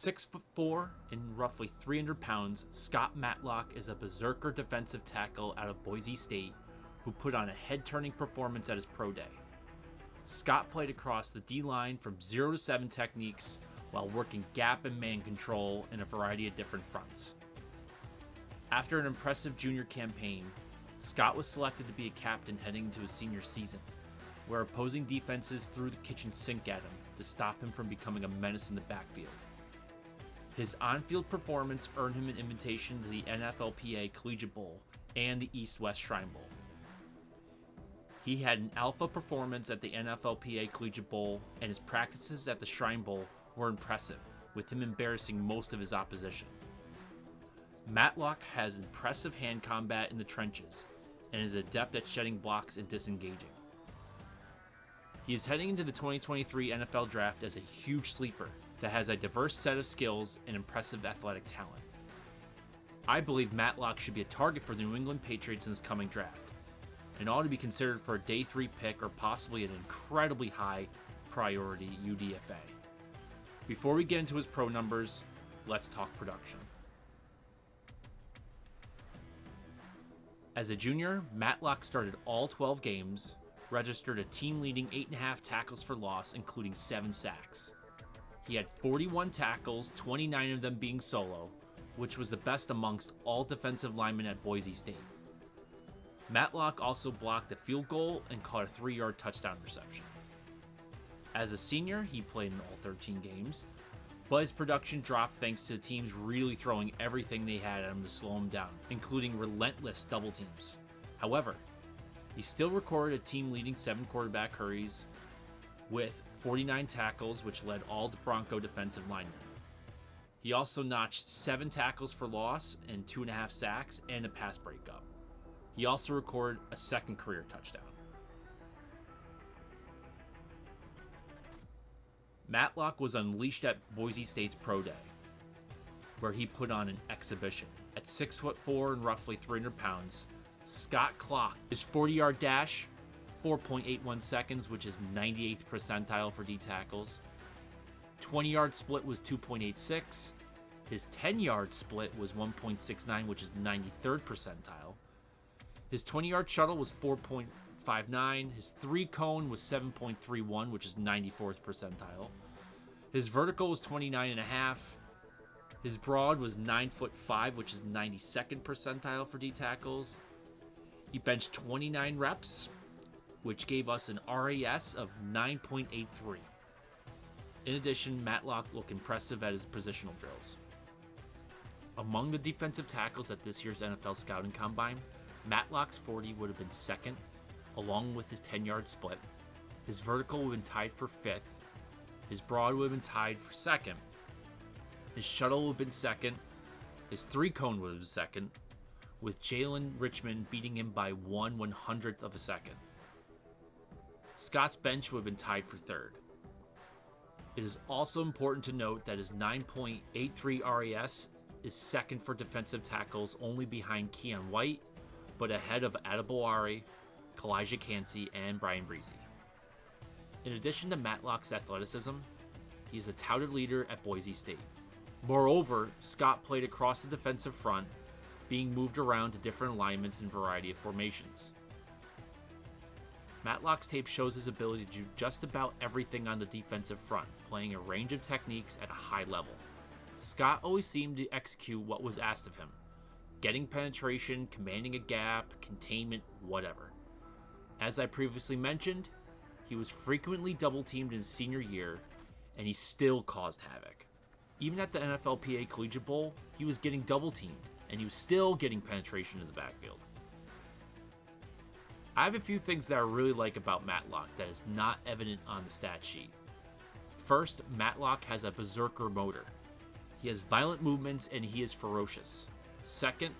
6'4" and roughly 300 pounds, Scott Matlock is a Berserker defensive tackle out of Boise State who put on a head-turning performance at his pro day. Scott played across the D-line from 0 to 7 techniques while working gap and man control in a variety of different fronts. After an impressive junior campaign, Scott was selected to be a captain heading into his senior season, where opposing defenses threw the kitchen sink at him to stop him from becoming a menace in the backfield. His on-field performance earned him an invitation to the NFLPA Collegiate Bowl and the East-West Shrine Bowl. He had an alpha performance at the NFLPA Collegiate Bowl, and his practices at the Shrine Bowl were impressive, with him embarrassing most of his opposition. Matlock has impressive hand combat in the trenches, and is adept at shedding blocks and disengaging. He is heading into the 2023 NFL Draft as a huge sleeper that has a diverse set of skills and impressive athletic talent. I believe Matlock should be a target for the New England Patriots in this coming draft, and ought to be considered for a day 3 pick or possibly an incredibly high priority UDFA. Before we get into his pro numbers, let's talk production. As a junior, Matlock started all 12 games, registered a team-leading 8.5 tackles for loss, including 7 sacks. He had 41 tackles, 29 of them being solo, which was the best amongst all defensive linemen at Boise State. Matlock also blocked a field goal and caught a 3-yard touchdown reception. As a senior, he played in all 13 games, but his production dropped thanks to the teams really throwing everything they had at him to slow him down, including relentless double teams. However, he still recorded a team-leading 7 quarterback hurries with 49 tackles, which led all the Bronco defensive linemen. He also notched 7 tackles for loss and 2.5 sacks and a pass breakup. He also recorded a second career touchdown. Matlock was unleashed at Boise State's pro day, where he put on an exhibition. At 6'4" and roughly 300 pounds, Scott clocked his 40-yard dash, 4.81 seconds, which is 98th percentile for D tackles. 20-yard split was 2.86. His 10-yard split was 1.69, which is 93rd percentile. His 20-yard shuttle was 4.59. His 3-cone was 7.31, which is 94th percentile. His vertical was 29.5. His broad was 9'5", which is 92nd percentile for D tackles. He benched 29 reps, which gave us an RAS of 9.83. In addition, Matlock looked impressive at his positional drills. Among the defensive tackles at this year's NFL Scouting Combine, Matlock's 40 would have been second, along with his 10-yard split. His vertical would have been tied for 5th. His broad would have been tied for 2nd. His shuttle would have been 2nd. His 3-cone would have been 2nd, with Jalen Richmond beating him by 1/100th of a second. Scott's bench would have been tied for 3rd. It is also important to note that his 9.83 RAS is 2nd for defensive tackles, only behind Keon White, but ahead of Adebawari, Kalijah Cansey, and Brian Breezy. In addition to Matlock's athleticism, he is a touted leader at Boise State. Moreover, Scott played across the defensive front, being moved around to different alignments and variety of formations. Matlock's tape shows his ability to do just about everything on the defensive front, playing a range of techniques at a high level. Scott always seemed to execute what was asked of him, getting penetration, commanding a gap, containment, whatever. As I previously mentioned, he was frequently double-teamed in his senior year, and he still caused havoc. Even at the NFLPA Collegiate Bowl, he was getting double-teamed, and he was still getting penetration in the backfield. I have a few things that I really like about Matlock that is not evident on the stat sheet. First, Matlock has a Berserker motor. He has violent movements and he is ferocious. Second,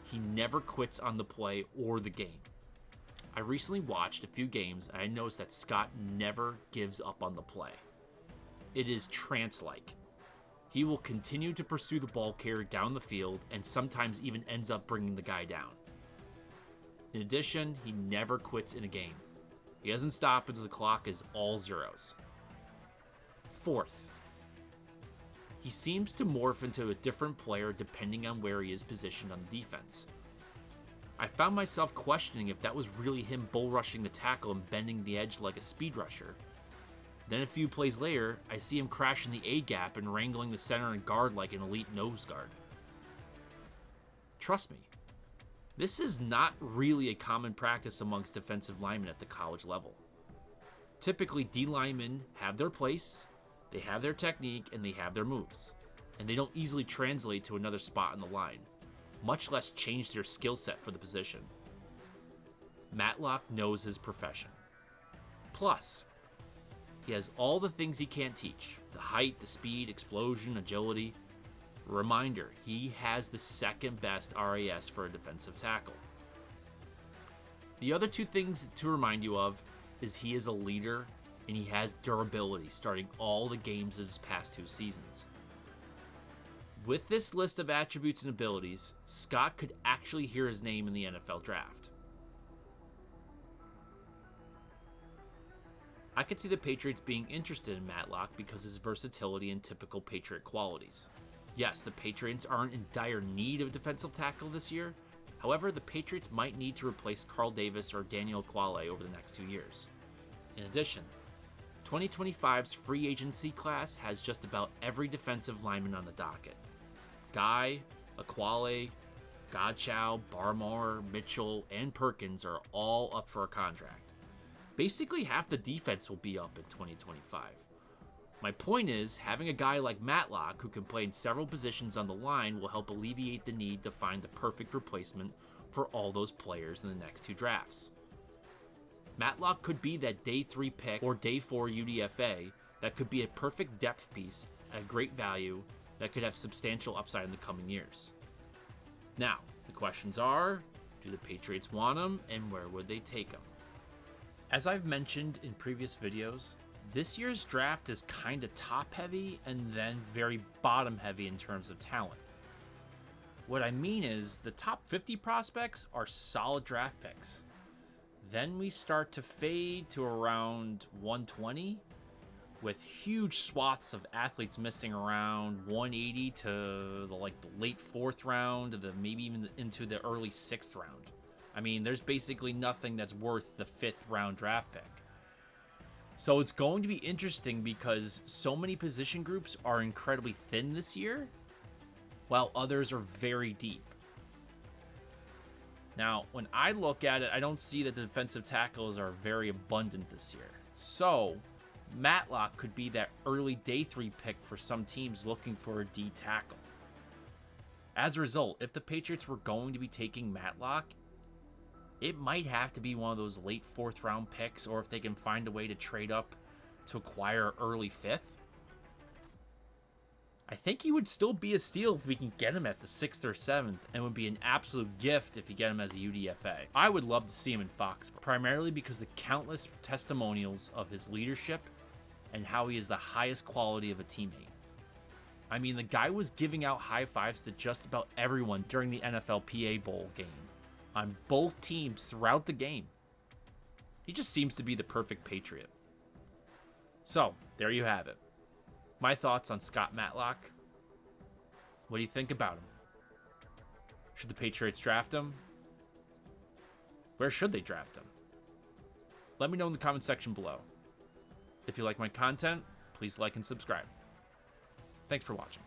he never quits on the play or the game. I recently watched a few games and I noticed that Scott never gives up on the play. It is trance-like. He will continue to pursue the ball carrier down the field and sometimes even ends up bringing the guy down. In addition, he never quits in a game. He doesn't stop until the clock is all zeros. Fourth, he seems to morph into a different player depending on where he is positioned on the defense. I found myself questioning if that was really him bull rushing the tackle and bending the edge like a speed rusher. Then a few plays later, I see him crashing the A-gap and wrangling the center and guard like an elite nose guard. Trust me, this is not really a common practice amongst defensive linemen at the college level. Typically, D linemen have their place, they have their technique, and they have their moves, and they don't easily translate to another spot on the line, much less change their skill set for the position. Matlock knows his profession. Plus, he has all the things he can't teach: the height, the speed, explosion, agility. Reminder, he has the second best RAS for a defensive tackle. The other two things to remind you of is he is a leader and he has durability starting all the games of his past 2 seasons. With this list of attributes and abilities, Scott could actually hear his name in the NFL draft. I could see the Patriots being interested in Matlock because of his versatility and typical Patriot qualities. Yes, the Patriots aren't in dire need of a defensive tackle this year. However, the Patriots might need to replace Carl Davis or Daniel Quale over the next 2 years. In addition, 2025's free agency class has just about every defensive lineman on the docket. Guy, Aquale, Godchow, Barmore, Mitchell, and Perkins are all up for a contract. Basically, half the defense will be up in 2025. My point is, having a guy like Matlock who can play in several positions on the line will help alleviate the need to find the perfect replacement for all those players in the next 2 drafts. Matlock could be that day 3 pick or day 4 UDFA that could be a perfect depth piece at a great value that could have substantial upside in the coming years. Now, the questions are, do the Patriots want him, and where would they take him? As I've mentioned in previous videos, this year's draft is kinda top heavy and then very bottom heavy in terms of talent. What I mean is, the top 50 prospects are solid draft picks. Then we start to fade to around 120, with huge swaths of athletes missing around 180 to the late 4th round, maybe even into the early 6th round. I mean, there's basically nothing that's worth the 5th round draft pick. So it's going to be interesting because so many position groups are incredibly thin this year, while others are very deep. Now, when I look at it, I don't see that the defensive tackles are very abundant this year. So, Matlock could be that early day 3 pick for some teams looking for a D tackle. As a result, if the Patriots were going to be taking Matlock, it might have to be one of those late 4th round picks, or if they can find a way to trade up to acquire early 5th. I think he would still be a steal if we can get him at the 6th or 7th, and would be an absolute gift if you get him as a UDFA. I would love to see him in Foxborough, primarily because the countless testimonials of his leadership and how he is the highest quality of a teammate. I mean, the guy was giving out high fives to just about everyone during the NFLPA Bowl game, on both teams throughout the game. He just seems to be the perfect Patriot. So, there you have it. My thoughts on Scott Matlock. What do you think about him? Should the Patriots draft him? Where should they draft him? Let me know in the comment section below. If you like my content, please like and subscribe. Thanks for watching.